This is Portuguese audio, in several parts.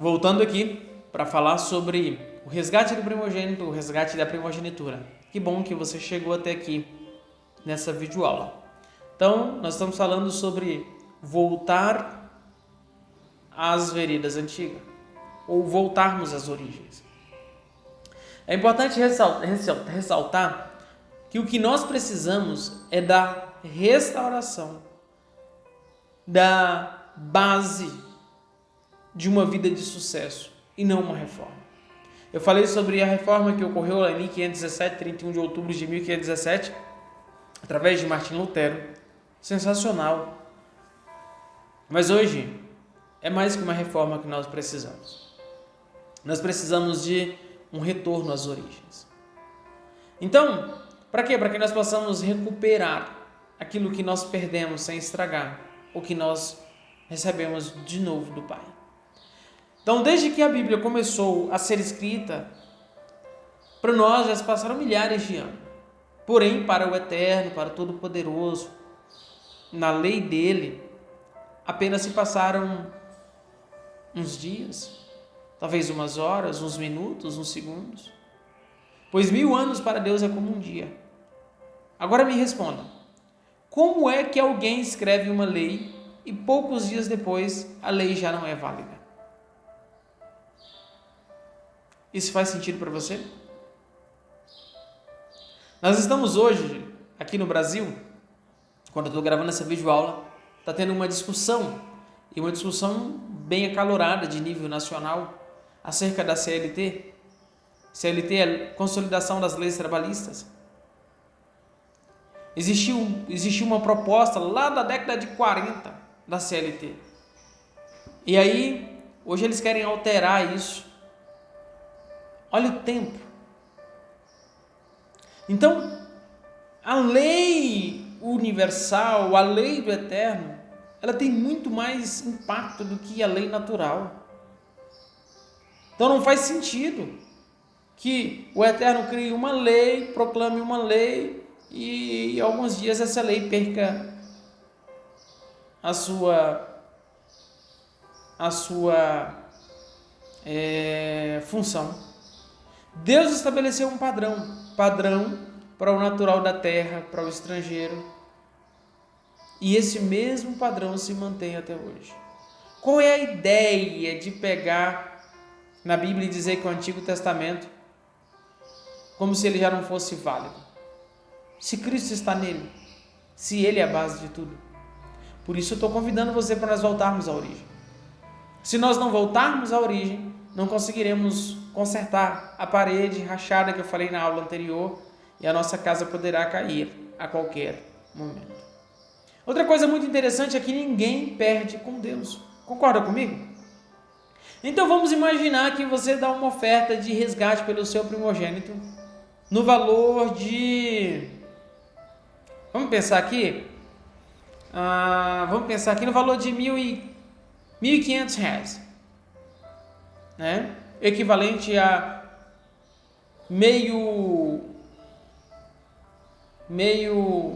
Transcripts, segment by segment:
Voltando aqui para falar sobre o resgate do primogênito, o resgate da primogenitura. Que bom que você chegou até aqui nessa videoaula. Então, nós estamos falando sobre voltar às veredas antigas, ou voltarmos às origens. É importante ressaltar que o que nós precisamos é da restauração da base de uma vida de sucesso e não uma reforma. Eu falei sobre a reforma que ocorreu lá em 1517, 31 de outubro de 1517, através de Martim Lutero. Sensacional. Mas hoje é mais que uma reforma que nós precisamos. Nós precisamos de um retorno às origens. Então, para quê? Para que nós possamos recuperar aquilo que nós perdemos sem estragar, o que nós recebemos de novo do Pai. Então, desde que a Bíblia começou a ser escrita, para nós já se passaram milhares de anos. Porém, para o Eterno, para o Todo-Poderoso, na lei dele, apenas se passaram uns dias, talvez umas horas, uns minutos, uns segundos. Pois 1000 anos para Deus é como um dia. Agora me responda, como é que alguém escreve uma lei e poucos dias depois a lei já não é válida? Isso faz sentido para você? Nós estamos hoje, aqui no Brasil, quando eu estou gravando essa videoaula, está tendo uma discussão, e uma discussão bem acalorada de nível nacional, acerca da CLT. CLT é a Consolidação das Leis Trabalhistas. Existiu uma proposta lá da década de 40 da CLT. E aí, hoje eles querem alterar isso. Olha o tempo. Então, a lei universal, a lei do eterno, ela tem muito mais impacto do que a lei natural. Então não faz sentido que o eterno crie uma lei, proclame uma lei e alguns dias essa lei perca a sua função. Deus estabeleceu um padrão para o natural da terra, para o estrangeiro. E esse mesmo padrão se mantém até hoje. Qual é a ideia de pegar na Bíblia e dizer que o Antigo Testamento, como se ele já não fosse válido? Se Cristo está nele, se ele é a base de tudo. Por isso eu estou convidando você para nós voltarmos à origem. Se nós não voltarmos à origem, não conseguiremos consertar a parede rachada que eu falei na aula anterior e a nossa casa poderá cair a qualquer momento. Outra coisa muito interessante é que ninguém perde com Deus. Concorda comigo? Então vamos imaginar que você dá uma oferta de resgate pelo seu primogênito no valor de... Vamos pensar aqui no valor de R$1.500. Né? Equivalente a meio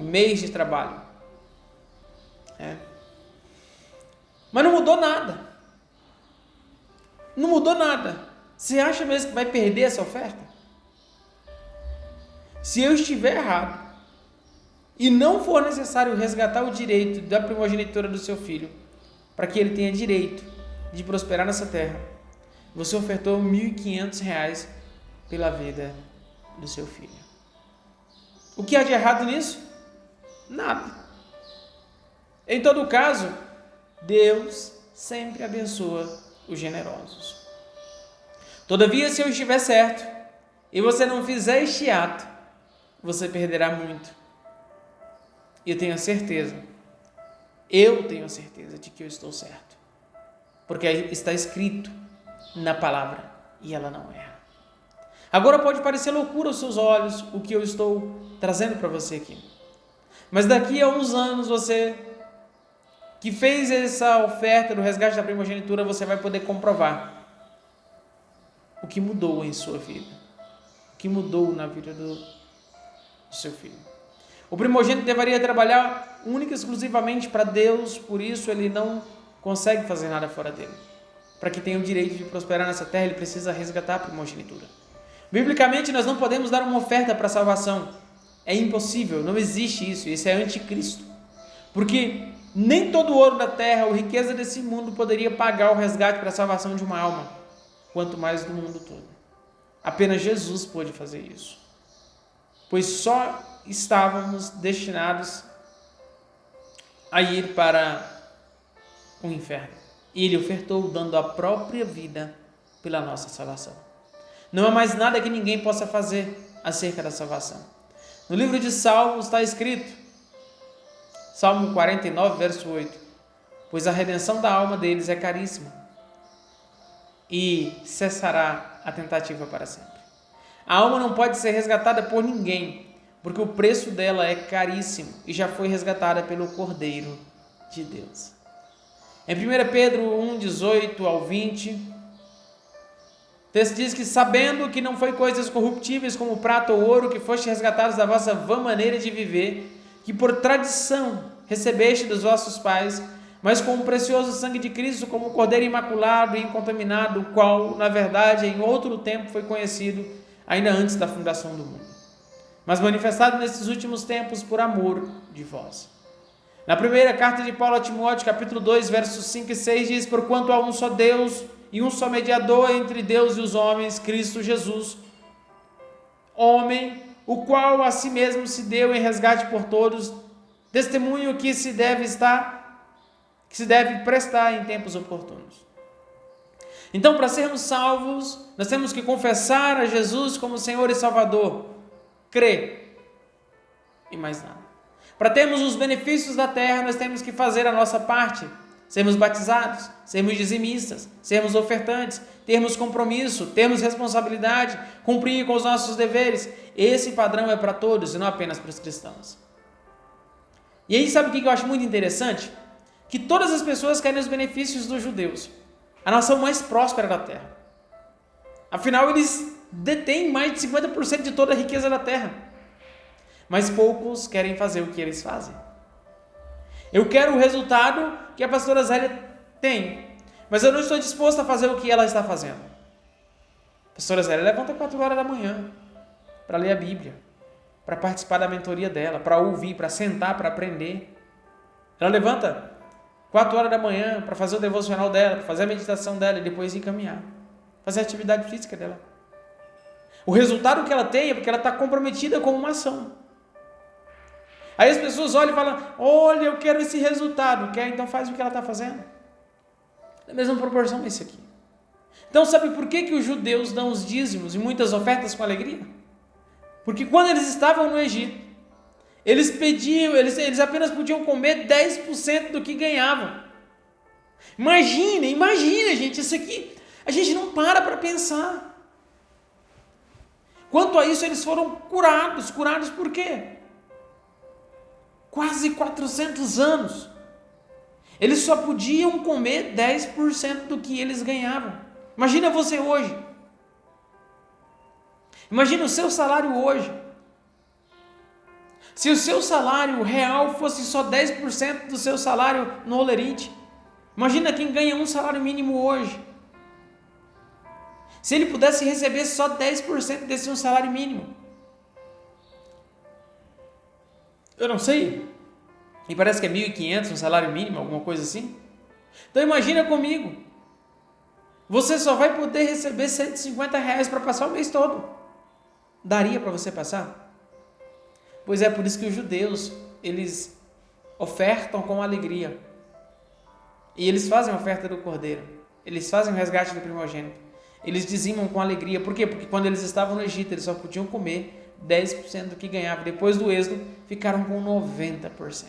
mês de trabalho. Mas não mudou nada. Não mudou nada. Você acha mesmo que vai perder essa oferta? Se eu estiver errado e não for necessário resgatar o direito da primogenitura do seu filho, para que ele tenha direito de prosperar nessa terra, você ofertou R$1.500 pela vida do seu filho. O que há de errado nisso? Nada. Em todo caso, Deus sempre abençoa os generosos. Todavia, se eu estiver certo e você não fizer este ato, você perderá muito. E eu tenho certeza de que eu estou certo. Porque está escrito na palavra e ela não erra. Agora pode parecer loucura aos seus olhos o que eu estou trazendo para você aqui. Mas daqui a uns anos você que fez essa oferta do resgate da primogenitura, você vai poder comprovar o que mudou em sua vida, o que mudou na vida do seu filho. O primogênito deveria trabalhar única e exclusivamente para Deus, por isso ele não consegue fazer nada fora dele. para que tenha o direito de prosperar nessa terra, ele precisa resgatar a primogenitura. Biblicamente, nós não podemos dar uma oferta para a salvação. É impossível, não existe isso. Isso é anticristo. Porque nem todo o ouro da terra ou riqueza desse mundo poderia pagar o resgate para a salvação de uma alma, quanto mais do mundo todo. Apenas Jesus pôde fazer isso. Pois só estávamos destinados a ir para o inferno. E ele ofertou, dando a própria vida pela nossa salvação. Não há mais nada que ninguém possa fazer acerca da salvação. No livro de Salmos está escrito, Salmo 49, verso 8, pois a redenção da alma deles é caríssima e cessará a tentativa para sempre. A alma não pode ser resgatada por ninguém, porque o preço dela é caríssimo e já foi resgatada pelo Cordeiro de Deus. Em 1 Pedro 1, 18 ao 20, o texto diz que, sabendo que não foi coisas corruptíveis como prata ou ouro que foste resgatados da vossa vã maneira de viver, que por tradição recebeste dos vossos pais, mas com o precioso sangue de Cristo, como o Cordeiro imaculado e incontaminado, o qual, na verdade, em outro tempo foi conhecido, ainda antes da fundação do mundo, mas manifestado nesses últimos tempos por amor de vós. Na primeira carta de Paulo a Timóteo, capítulo 2, versos 5 e 6, diz, porquanto há um só Deus e um só mediador entre Deus e os homens, Cristo Jesus, homem, o qual a si mesmo se deu em resgate por todos, testemunho que se deve prestar em tempos oportunos. Então, para sermos salvos, nós temos que confessar a Jesus como Senhor e Salvador, crer e mais nada. Para termos os benefícios da terra, nós temos que fazer a nossa parte, sermos batizados, sermos dizimistas, sermos ofertantes, termos compromisso, termos responsabilidade, cumprir com os nossos deveres. Esse padrão é para todos e não apenas para os cristãos. E aí, sabe o que eu acho muito interessante? Que todas as pessoas querem os benefícios dos judeus, a nação mais próspera da terra. Afinal, eles detêm mais de 50% de toda a riqueza da terra. Mas poucos querem fazer o que eles fazem. Eu quero o resultado que a pastora Zélia tem, mas eu não estou disposto a fazer o que ela está fazendo. A pastora Zélia levanta 4 horas da manhã para ler a Bíblia, para participar da mentoria dela, para ouvir, para sentar, para aprender. Ela levanta 4 horas da manhã para fazer o devocional dela, para fazer a meditação dela e depois ir caminhar, fazer a atividade física dela. O resultado que ela tem é porque ela está comprometida com uma ação. Aí as pessoas olham e falam, olha, eu quero esse resultado. Quer? Então faz o que ela está fazendo. Da mesma proporção esse aqui. Então sabe por que os judeus dão os dízimos e muitas ofertas com alegria? Porque quando eles estavam no Egito, eles apenas podiam comer 10% do que ganhavam. Imagina, gente, isso aqui, a gente não para pensar. Quanto a isso, eles foram curados por quê? Quase 400 anos. Eles só podiam comer 10% do que eles ganhavam. Imagina você hoje. Imagina o seu salário hoje. Se o seu salário real fosse só 10% do seu salário no Olerite, imagina quem ganha um salário mínimo hoje. Se ele pudesse receber só 10% desse um salário mínimo. Eu não sei. E parece que é 1.500 um salário mínimo, alguma coisa assim. Então imagina comigo. Você só vai poder receber R$150 para passar o mês todo. Daria para você passar? Pois é, por isso que os judeus, eles ofertam com alegria. E eles fazem a oferta do cordeiro. Eles fazem o resgate do primogênito. Eles dizimam com alegria. Por quê? Porque quando eles estavam no Egito, eles só podiam comer 10% do que ganhavam. Depois do êxodo, ficaram com 90%.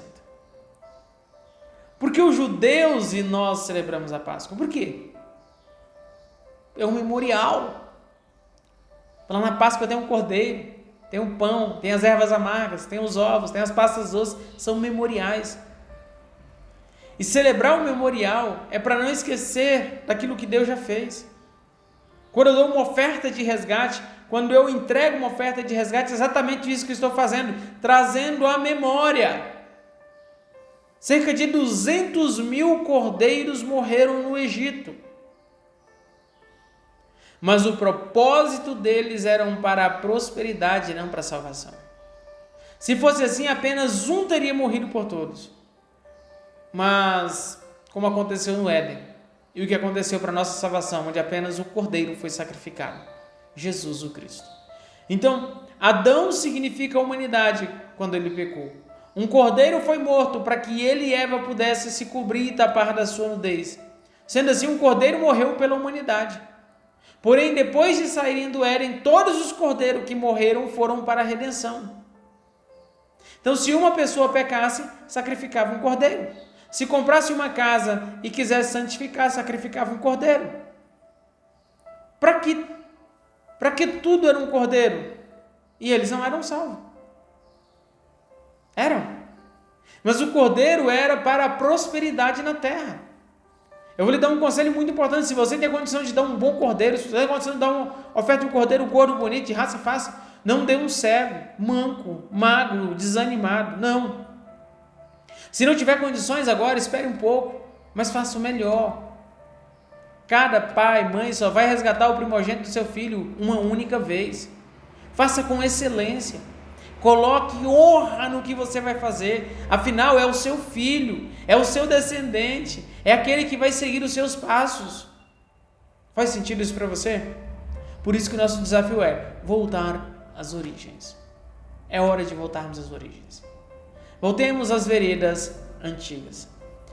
Porque os judeus e nós celebramos a Páscoa? Por quê? É um memorial. Lá na Páscoa tem um cordeiro, tem um pão, tem as ervas amargas, tem os ovos, tem as pastas doces, são memoriais. E celebrar o memorial é para não esquecer daquilo que Deus já fez. Quando eu dou uma oferta de resgate, quando eu entrego uma oferta de resgate, é exatamente isso que eu estou fazendo, trazendo à memória. Cerca de 200 mil cordeiros morreram no Egito. mas o propósito deles era para a prosperidade e não para a salvação. Se fosse assim, apenas um teria morrido por todos. Mas, como aconteceu no Éden, e o que aconteceu para a nossa salvação, onde apenas o Cordeiro foi sacrificado, Jesus o Cristo. Então, Adão significa a humanidade quando ele pecou. Um cordeiro foi morto para que ele e Eva pudessem se cobrir e tapar da sua nudez. Sendo assim, um cordeiro morreu pela humanidade. Porém, depois de saírem do Éden, todos os cordeiros que morreram foram para a redenção. Então, se uma pessoa pecasse, sacrificava um cordeiro. Se comprasse uma casa e quisesse santificar, sacrificava um cordeiro. Para que tudo era um cordeiro? E eles não eram salvos. Eram. Mas o cordeiro era para a prosperidade na terra. Eu vou lhe dar um conselho muito importante. Se você tem a condição de dar um bom cordeiro, se você tem a condição de dar uma oferta de um cordeiro gordo, bonito, de raça fácil, não dê um cego, manco, magro, desanimado. Não. Se não tiver condições agora, espere um pouco, mas faça o melhor. Cada pai, mãe só vai resgatar o primogênito do seu filho uma única vez. Faça com excelência. Coloque honra no que você vai fazer. Afinal, é o seu filho, é o seu descendente, é aquele que vai seguir os seus passos. Faz sentido isso para você? Por isso que o nosso desafio é voltar às origens. É hora de voltarmos às origens. Voltemos às veredas antigas.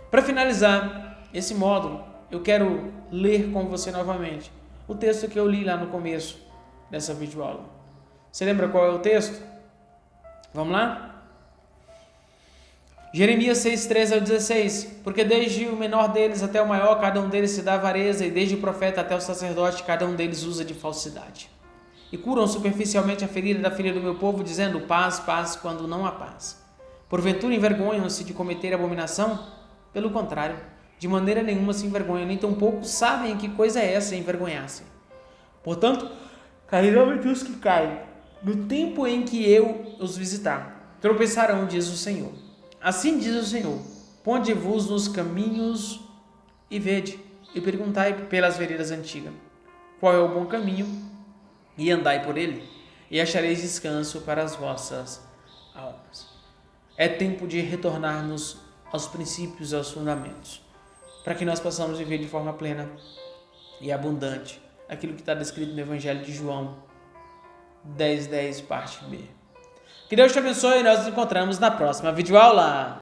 Para finalizar esse módulo, eu quero ler com você novamente o texto que eu li lá no começo dessa videoaula. Você lembra qual é o texto? Vamos lá? Jeremias 6, 13 ao 16. Porque desde o menor deles até o maior, cada um deles se dá avareza, e desde o profeta até o sacerdote, cada um deles usa de falsidade. E curam superficialmente a ferida da filha do meu povo, dizendo paz, paz, quando não há paz. Porventura envergonham-se de cometer abominação? Pelo contrário, de maneira nenhuma se envergonham, nem tampouco sabem que coisa é essa envergonhar-se. Portanto, cairão entre os que caem, no tempo em que eu os visitar. Tropeçarão, diz o Senhor. Assim diz o Senhor, ponde-vos nos caminhos e vede, e perguntai pelas veredas antigas, qual é o bom caminho, e andai por ele, e achareis descanso para as vossas almas. É tempo de retornarmos aos princípios e aos fundamentos, para que nós possamos viver de forma plena e abundante aquilo que está descrito no Evangelho de João 10:10, parte B. Que Deus te abençoe e nós nos encontramos na próxima videoaula.